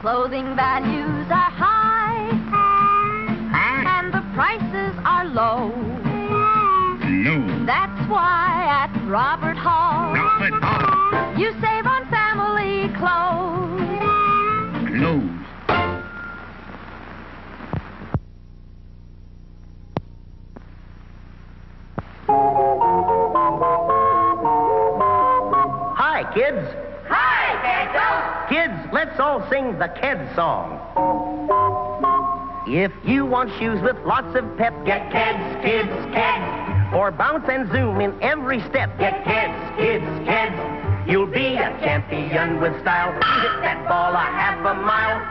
Clothing values are high, and the prices are low. No. That's why at Robert Hall, you save on family clothes. Clothes. Hi, kids. Hi, Pedro. Kids, let's all sing the Keds song. If you want shoes with lots of pep, get Keds, kids, Keds. For bounce and zoom in every step, get Keds, kids, Keds. You'll be a champion with style. Hit that ball a half a mile.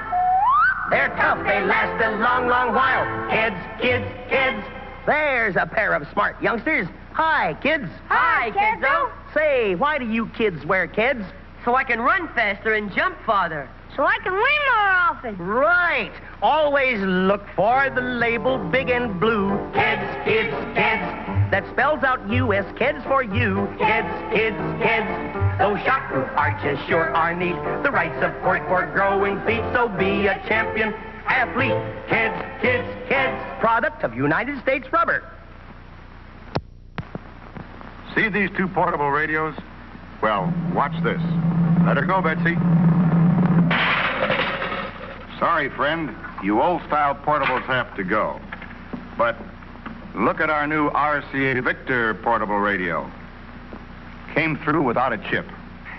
They're tough, they last a long, long while. Keds, kids, Keds. There's a pair of smart youngsters. Hi, kids. Hi, Kiddo. Say, why do you kids wear Keds? So I can run faster and jump farther. So I can win more often. Right. Always look for the label big and blue. Keds, kids, Keds. That spells out U.S. Keds for you. Keds, kids, Keds. Those shockproof arches sure are neat. The right support for growing feet. So be a champion athlete. Keds, kids, Keds. Product of United States Rubber. See these two portable radios? Well, watch this. Let her go, Betsy. Sorry, friend. You old-style portables have to go. But look at our new RCA Victor portable radio. Came through without a chip.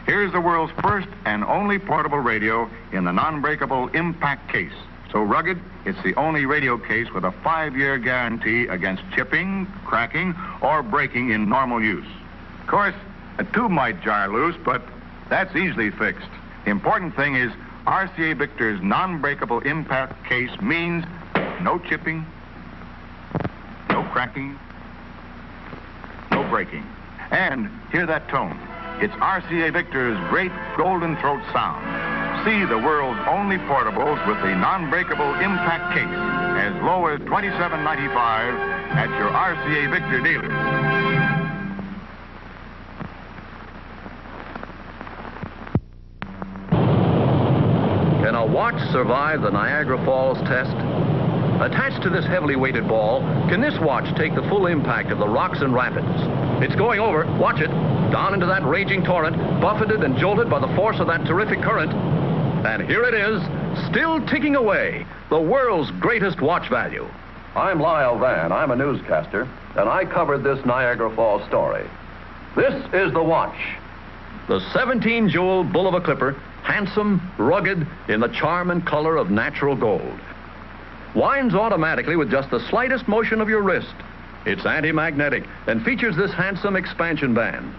Here's the world's first and only portable radio in the non-breakable impact case. So rugged, it's the only radio case with a 5-year guarantee against chipping, cracking, or breaking in normal use. Of course, a tube might jar loose, but that's easily fixed. The important thing is RCA Victor's non-breakable impact case means no chipping, no cracking, no breaking. And hear that tone. It's RCA Victor's great golden throat sound. See the world's only portables with the non-breakable impact case as low as $27.95 at your RCA Victor dealers. Can a watch survive the Niagara Falls test? Attached to this heavily weighted ball, can this watch take the full impact of the rocks and rapids? It's going over, watch it, down into that raging torrent, buffeted and jolted by the force of that terrific current. And here it is, still ticking away, the world's greatest watch value. I'm Lyle Van, I'm a newscaster, and I covered this Niagara Falls story. This is the watch. The 17-jewel bull of a clipper, handsome, rugged, in the charm and color of natural gold. Winds automatically with just the slightest motion of your wrist. It's anti-magnetic and features this handsome expansion band.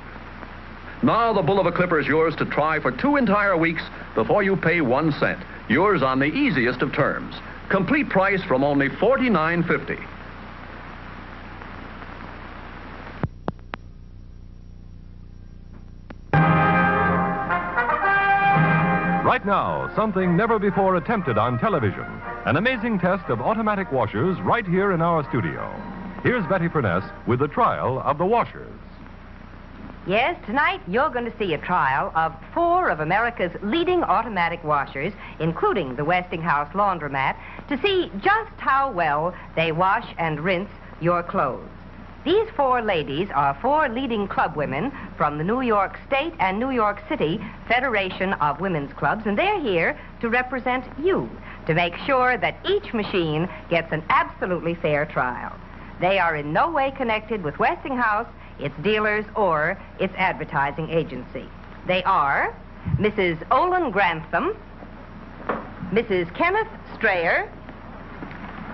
Now the bull of a clipper is yours to try for 2 entire weeks before you pay 1 cent. Yours on the easiest of terms. Complete price from only $49.50. Right now, something never before attempted on television. An amazing test of automatic washers right here in our studio. Here's Betty Furness with the trial of the washers. Yes, tonight you're going to see a trial of 4 of America's leading automatic washers, including the Westinghouse laundromat, to see just how well they wash and rinse your clothes. These 4 ladies are 4 leading club women from the New York State and New York City Federation of Women's Clubs, and they're here to represent you, to make sure that each machine gets an absolutely fair trial. They are in no way connected with Westinghouse, its dealers, or its advertising agency. They are Mrs. Olin Grantham, Mrs. Kenneth Strayer,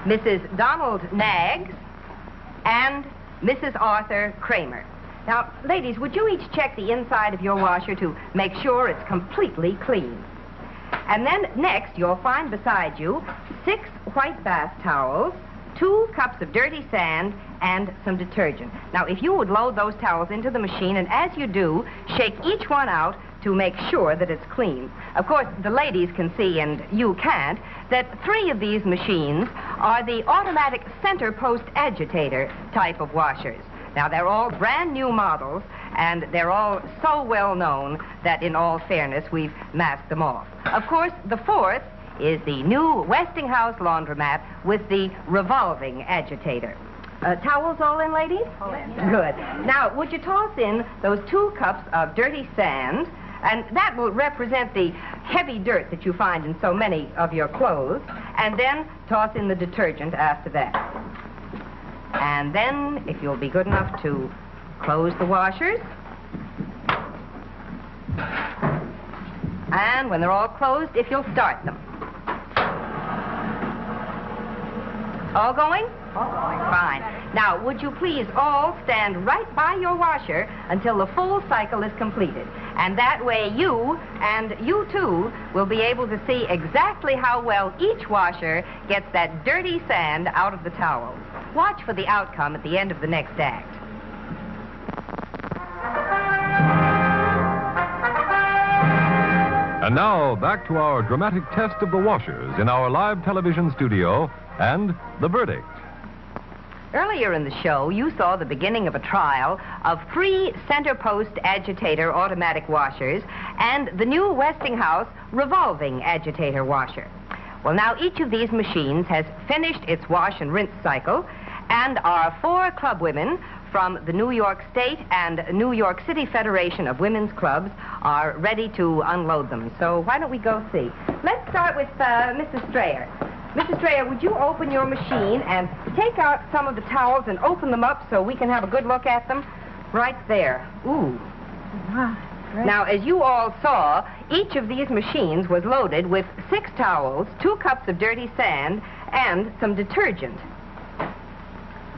Mrs. Donald Knaggs, and Mrs. Arthur Kramer. Now, ladies, would you each check the inside of your washer to make sure it's completely clean? And then next, you'll find beside you 6 white bath towels, 2 cups of dirty sand, and some detergent. Now, if you would load those towels into the machine, and as you do, shake each one out to make sure that it's clean. Of course, the ladies can see, and you can't, that 3 of these machines are the automatic center post agitator type of washers. Now, they're all brand new models, and they're all so well known that, in all fairness, we've masked them off. Of course, the 4th is the new Westinghouse laundromat with the revolving agitator. Towels all in, ladies? Good. Now, would you toss in those 2 cups of dirty sand, and that will represent the heavy dirt that you find in so many of your clothes, and then toss in the detergent after that. And then, if you'll be good enough to close the washers. And when they're all closed, if you'll start them. All going? All going. Fine. Now, would you please all stand right by your washer until the full cycle is completed? And that way you, and you too, will be able to see exactly how well each washer gets that dirty sand out of the towel. Watch for the outcome at the end of the next act. And now, back to our dramatic test of the washers in our live television studio and the verdict. Earlier in the show, you saw the beginning of a trial of 3 center post agitator automatic washers and the new Westinghouse revolving agitator washer. Well, now each of these machines has finished its wash and rinse cycle, and our 4 club women from the New York State and New York City Federation of Women's Clubs are ready to unload them. So why don't we go see? Let's start with Mrs. Strayer. Mrs. Strayer, would you open your machine and take out some of the towels and open them up so we can have a good look at them? Right there. Ooh. Wow, great. Now, as you all saw, each of these machines was loaded with 6 towels, 2 cups of dirty sand, and some detergent.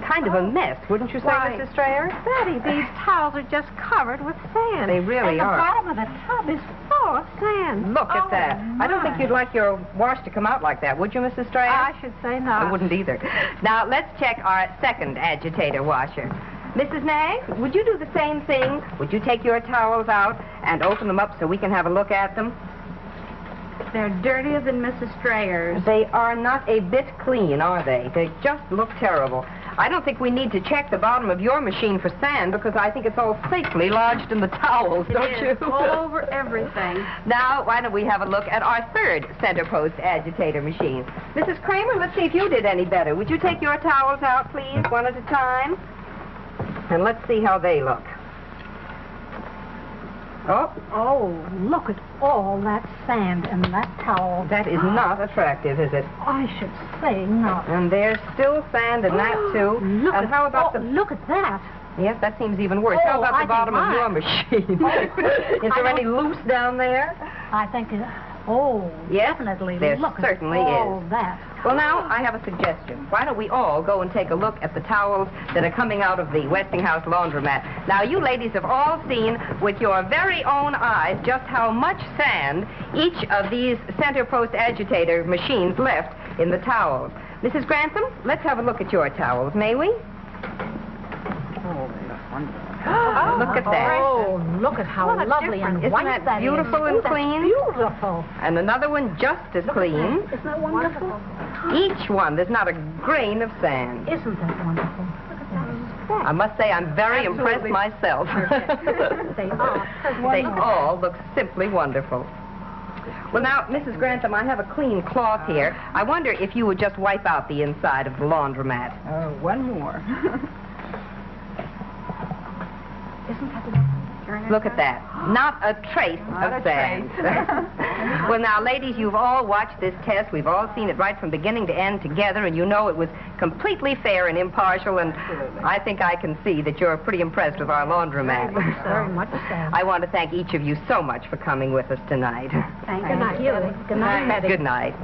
Kind of a mess, wouldn't you say, Mrs. Strayer? Betty, these towels are just covered with sand. They really are. And the bottom of the tub is full of sand. Look at that. I don't think you'd like your wash to come out like that, would you, Mrs. Strayer? I should say not. I wouldn't either. Now, let's check our second agitator washer. Mrs. Nagg, would you do the same thing? Would you take your towels out and open them up so we can have a look at them? They're dirtier than Mrs. Strayer's. They are not a bit clean, are they? They just look terrible. I don't think we need to check the bottom of your machine for sand because I think it's all safely lodged in the towels, don't you? All over everything. Now, why don't we have a look at our third center post agitator machine? Mrs. Kramer, let's see if you did any better. Would you take your towels out, please, one at a time? And let's see how they look. Oh, look at all that sand in that towel. That is not attractive, is it? I should say not. And there's still sand in that, too. Look and how about look at that. Yes, that seems even worse. How about the bottom of your machine? Is there any loose down there? I think yes, definitely. There look certainly at all is. That. Well, now, I have a suggestion. Why don't we all go and take a look at the towels that are coming out of the Westinghouse laundromat? Now, you ladies have all seen with your very own eyes just how much sand each of these center post agitator machines left in the towels. Mrs. Grantham, let's have a look at your towels, may we? Look at that. Oh, look at how lovely and Isn't white that beautiful and clean? Beautiful. And another one just as clean. Isn't that wonderful? Each one, there's not a grain of sand. Isn't that wonderful? Look at that. I must say I'm very impressed myself. They are. They all look simply wonderful. Well, now, Mrs. Grantham, I have a clean cloth here. I wonder if you would just wipe out the inside of the laundromat. One more. Isn't that Look at that. Not a trace of sand. Well, now, ladies, you've all watched this test. We've all seen it right from beginning to end together, and you know it was completely fair and impartial, and I think I can see that you're pretty impressed with our laundromat. Very much so. I want to thank each of you so much for coming with us tonight. Thank you. Good night, Betty. Good night.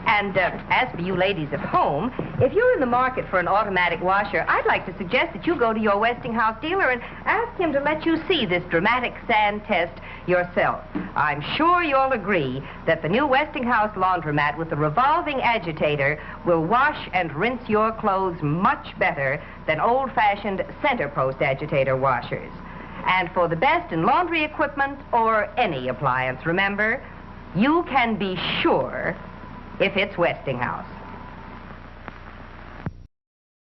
And as for you ladies at home, if you're in the market for an automatic washer, I'd like to suggest that you go to your Westinghouse dealer and ask him to let you see this dramatic sand test yourself. I'm sure you'll agree that the new Westinghouse laundromat with the revolving agitator will wash and rinse your clothes much better than old-fashioned center post agitator washers. And for the best in laundry equipment or any appliance, remember, you can be sure if it's Westinghouse.